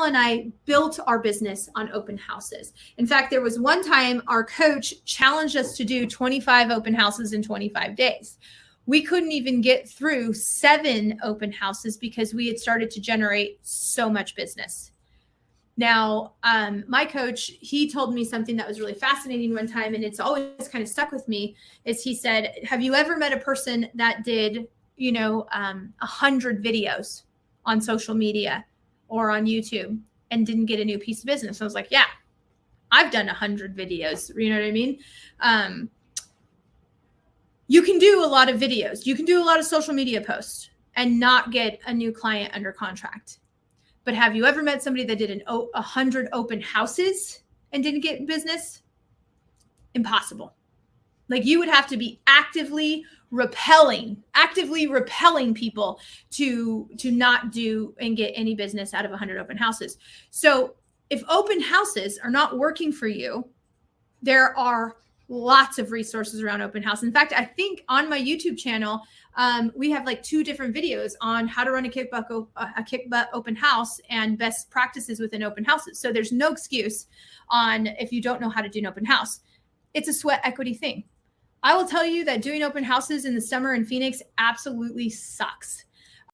and I built our business on open houses. In fact, there was one time our coach challenged us to do 25 open houses in 25 days. We couldn't even get through 7 open houses because we had started to generate so much business. Now, my coach, he told me something that was really fascinating one time, and it's always kind of stuck with me, is he said, have you ever met a person that did, 100 videos on social media or on YouTube and didn't get a new piece of business? I was like, yeah, I've done 100 videos. You know what I mean? You can do a lot of videos. You can do a lot of social media posts and not get a new client under contract. But have you ever met somebody that did 100 open houses and didn't get business? Impossible. Like, you would have to be actively repelling people to not do and get any business out of 100 open houses. So if open houses are not working for you, there are lots of resources around open house. In fact, I think on my YouTube channel, we have like 2 different videos on how to run a kickback open house and best practices within open houses. So there's no excuse on if you don't know how to do an open house. It's a sweat equity thing. I will tell you that doing open houses in the summer in Phoenix absolutely sucks.